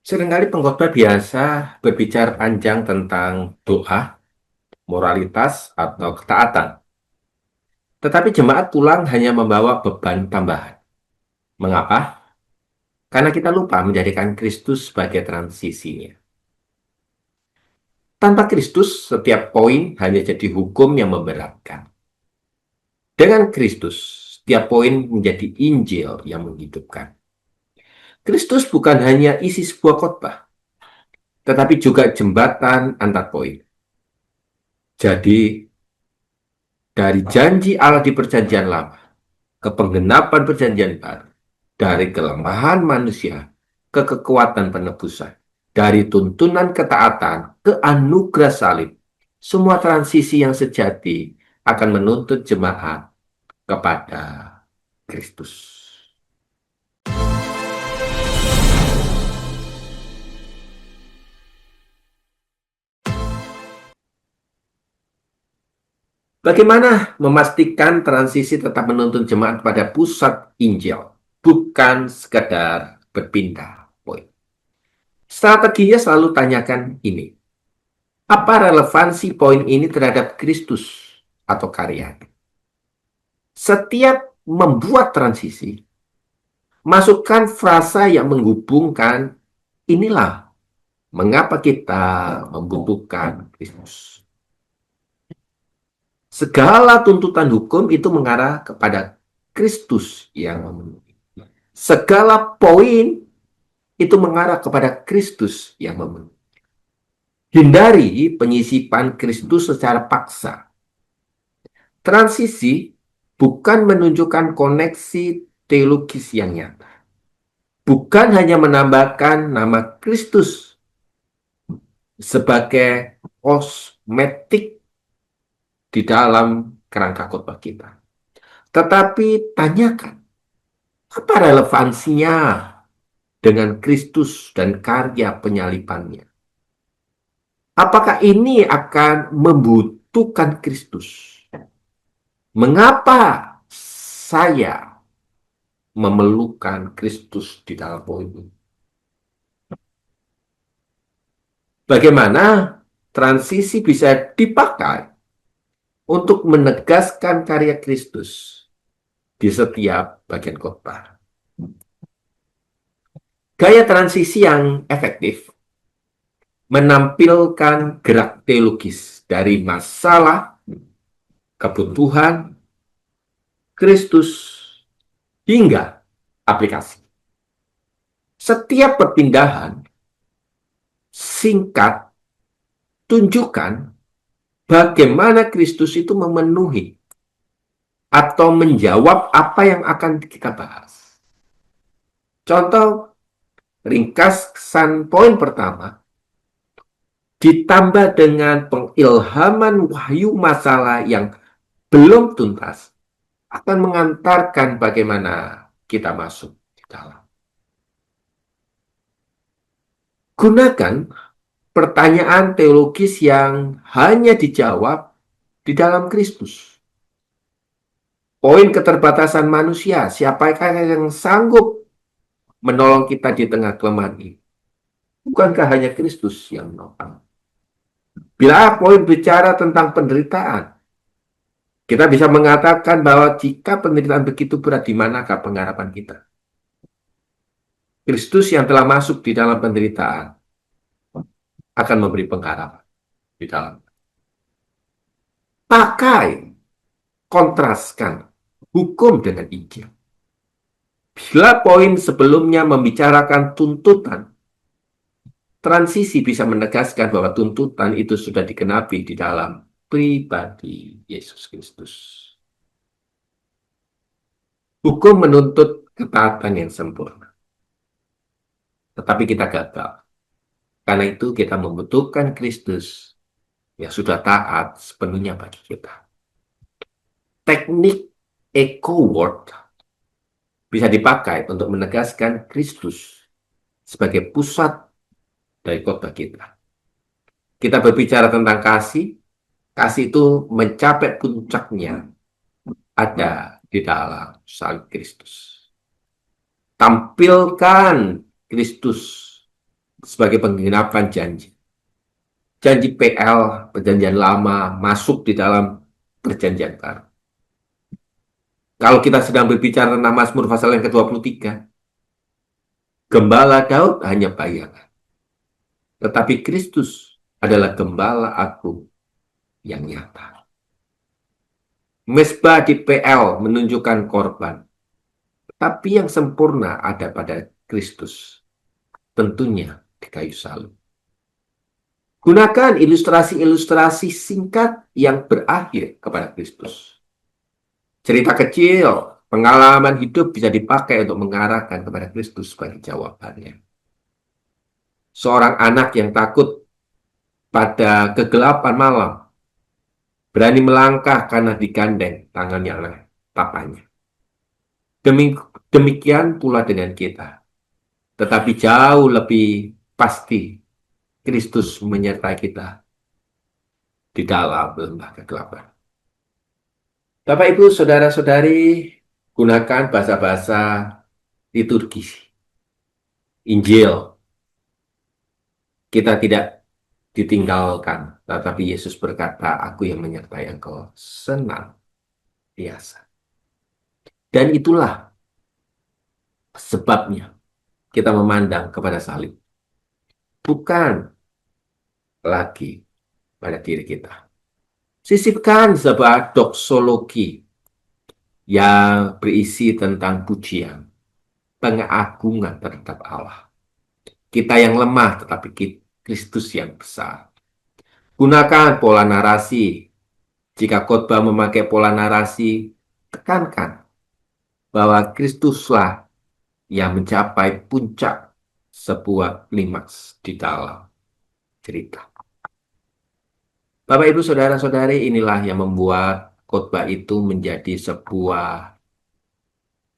Seringkali pengkhotbah biasa berbicara panjang tentang doa, moralitas, atau ketaatan. Tetapi jemaat pulang hanya membawa beban tambahan. Mengapa? Karena kita lupa menjadikan Kristus sebagai transisinya. Tanpa Kristus, setiap poin hanya jadi hukum yang memberatkan. Dengan Kristus, setiap poin menjadi Injil yang menghidupkan. Kristus bukan hanya isi sebuah khotbah, tetapi juga jembatan antar poin. Jadi, dari janji Allah di perjanjian lama ke penggenapan perjanjian baru, dari kelemahan manusia ke kekuatan penebusan, dari tuntunan ketaatan ke anugerah salib, semua transisi yang sejati akan menuntut jemaat kepada Kristus. Bagaimana memastikan transisi tetap menuntun jemaat pada pusat Injil, bukan sekadar berpindah poin? Strateginya selalu tanyakan ini. Apa relevansi poin ini terhadap Kristus atau karya? Setiap membuat transisi, masukkan frasa yang menghubungkan inilah mengapa kita membutuhkan Kristus. Segala tuntutan hukum itu mengarah kepada Kristus yang memenuhi. Segala poin itu mengarah kepada Kristus yang memenuhi. Hindari penyisipan Kristus secara paksa. Transisi bukan menunjukkan koneksi teologis yang nyata. Bukan hanya menambahkan nama Kristus sebagai kosmetik di dalam kerangka khotbah kita. Tetapi tanyakan, apa relevansinya dengan Kristus dan karya penyalipannya? Apakah ini akan membutuhkan Kristus? Mengapa saya memerlukan Kristus di dalam poin ini? Bagaimana transisi bisa dipakai untuk menegaskan karya Kristus di setiap bagian khotbah? Gaya transisi yang efektif menampilkan gerak teologis dari masalah, kebutuhan, Kristus, hingga aplikasi. Setiap perpindahan singkat tunjukkan bagaimana Kristus itu memenuhi atau menjawab apa yang akan kita bahas. Contoh ringkasan poin pertama ditambah dengan pengilhaman wahyu masalah yang belum tuntas akan mengantarkan bagaimana kita masuk di dalam. Gunakan pertanyaan teologis yang hanya dijawab di dalam Kristus. Poin keterbatasan manusia, siapakah yang sanggup menolong kita di tengah kelemahan ini? Bukankah hanya Kristus yang menolong? Bila poin bicara tentang penderitaan, kita bisa mengatakan bahwa jika penderitaan begitu berat, di manakah pengharapan kita? Kristus yang telah masuk di dalam penderitaan akan memberi pengharapan di dalam. Pakai, kontraskan hukum dengan Injil. Bila poin sebelumnya membicarakan tuntutan, transisi bisa menegaskan bahwa tuntutan itu sudah digenapi di dalam pribadi Yesus Kristus. Hukum menuntut ketaatan yang sempurna. Tetapi kita gagal. Karena itu kita membutuhkan Kristus yang sudah taat sepenuhnya bagi kita. Teknik echo word bisa dipakai untuk menegaskan Kristus sebagai pusat dari khotbah kita. Kita berbicara tentang kasih, kasih itu mencapai puncaknya ada di dalam salib Kristus. Tampilkan Kristus sebagai penggenapan janji. Janji PL, perjanjian lama, masuk di dalam perjanjian baru. Kalau kita sedang berbicara tentang Mazmur pasal yang ke-23, gembala Daud hanya bayangan. Tetapi Kristus adalah gembala aku yang nyata. Mezbah di PL menunjukkan korban. Tapi yang sempurna ada pada Kristus. Tentunya di kayu salib. Gunakan ilustrasi-ilustrasi singkat yang berakhir kepada Kristus. Cerita kecil, pengalaman hidup bisa dipakai untuk mengarahkan kepada Kristus sebagai jawabannya. Seorang anak yang takut pada kegelapan malam, berani melangkah karena digandeng tangannya oleh papanya. Demikian pula dengan kita. Tetapi jauh lebih pasti, Kristus menyertai kita di dalam lembah kegelapan. Bapak, Ibu, Saudara-saudari, gunakan bahasa-bahasa liturgi. Injil. Kita tidak ditinggalkan, tetapi Yesus berkata, aku yang menyertai engkau senantiasa. Dan itulah sebabnya kita memandang kepada salib. Bukan lagi pada diri kita. Sisipkan sebuah doksologi yang berisi tentang pujian, pengagungan terhadap Allah. Kita yang lemah, tetapi Kristus yang besar. Gunakan pola narasi. Jika khotbah memakai pola narasi, tekankan bahwa Kristuslah yang mencapai puncak sebuah klimaks di dalam cerita. Bapak, Ibu, Saudara-saudari, inilah yang membuat khotbah itu menjadi sebuah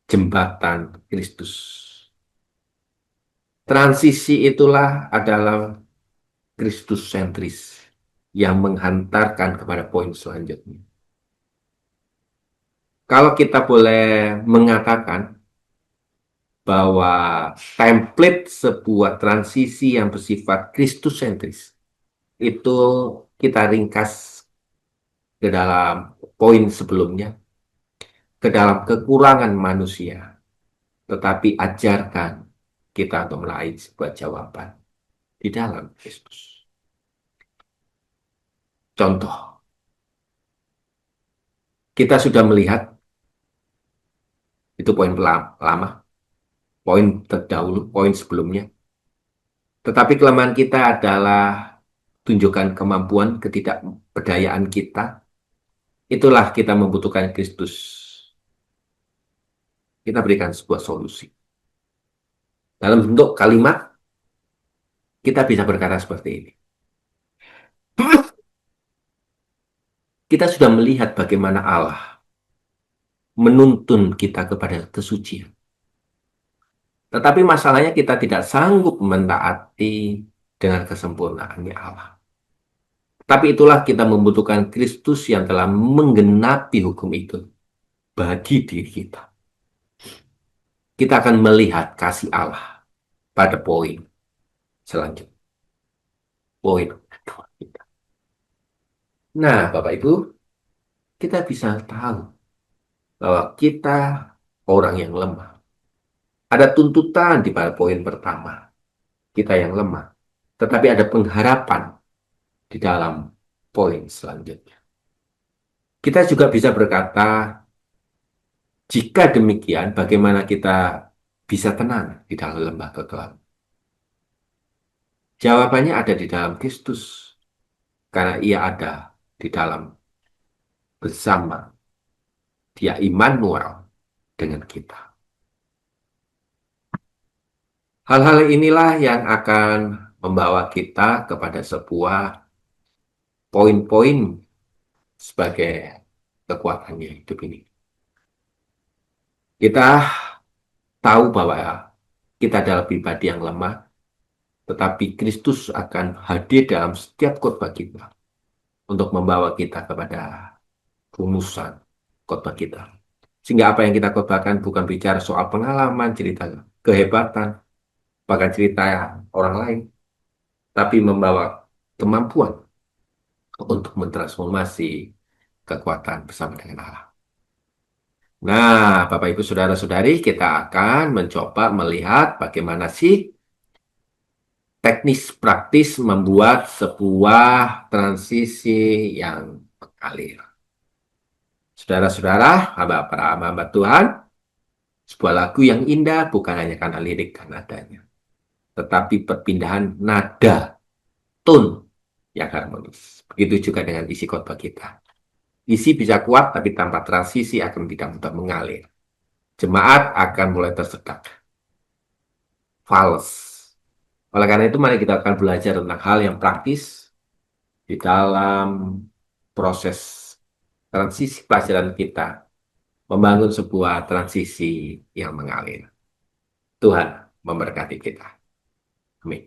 jembatan Kristus. Transisi itulah adalah Kristus sentris yang menghantarkan kepada poin selanjutnya. Kalau kita boleh mengatakan bahwa template sebuah transisi yang bersifat Kristus sentris itu kita ringkas ke dalam poin sebelumnya, ke dalam kekurangan manusia, tetapi ajarkan kita untuk meraih sebuah jawaban di dalam Kristus. Contoh, kita sudah melihat, itu poin lama, poin terdahulu, poin sebelumnya. Tetapi kelemahan kita adalah tunjukkan kemampuan ketidakberdayaan kita. Itulah kita membutuhkan Kristus. Kita berikan sebuah solusi. Dalam bentuk kalimat, kita bisa berkata seperti ini. Kita sudah melihat bagaimana Allah menuntun kita kepada kesucian. Tetapi masalahnya kita tidak sanggup mentaati dengan kesempurnaannya Allah. Tapi itulah kita membutuhkan Kristus yang telah menggenapi hukum itu bagi diri kita. Kita akan melihat kasih Allah pada poin selanjutnya. Poin kedua kita. Nah, Bapak Ibu, kita bisa tahu bahwa kita orang yang lemah. Ada tuntutan di pada poin pertama. Kita yang lemah. Tetapi ada pengharapan di dalam poin selanjutnya. Kita juga bisa berkata, jika demikian, bagaimana kita bisa tenang di dalam lembah kegelapan? Jawabannya ada di dalam Kristus. Karena ia ada di dalam bersama. Dia Immanuel dengan kita. Hal-hal inilah yang akan membawa kita kepada sebuah poin-poin sebagai kekuatannya hidup ini. Kita tahu bahwa kita adalah pribadi yang lemah, tetapi Kristus akan hadir dalam setiap khotbah kita untuk membawa kita kepada rumusan khotbah kita. Sehingga apa yang kita khotbahkan bukan bicara soal pengalaman, cerita kehebatan, bahkan cerita orang lain, tapi membawa kemampuan untuk mentransformasi kekuatan bersama dengan Allah. Nah, Bapak Ibu Saudara-saudari, kita akan mencoba melihat bagaimana sih teknis praktis membuat sebuah transisi yang mengalir. Saudara-saudara, para hamba Tuhan, sebuah lagu yang indah bukan hanya karena lirik dan nadanya, tetapi perpindahan nada, tone yang harmonis. Begitu juga dengan isi khotbah kita. Isi bisa kuat, tapi tanpa transisi akan tidak mudah mengalir. Jemaat akan mulai tersedak, fals. Oleh karena itu, mari kita akan belajar tentang hal yang praktis di dalam proses transisi pelajaran kita, membangun sebuah transisi yang mengalir. Tuhan memberkati kita. Amin.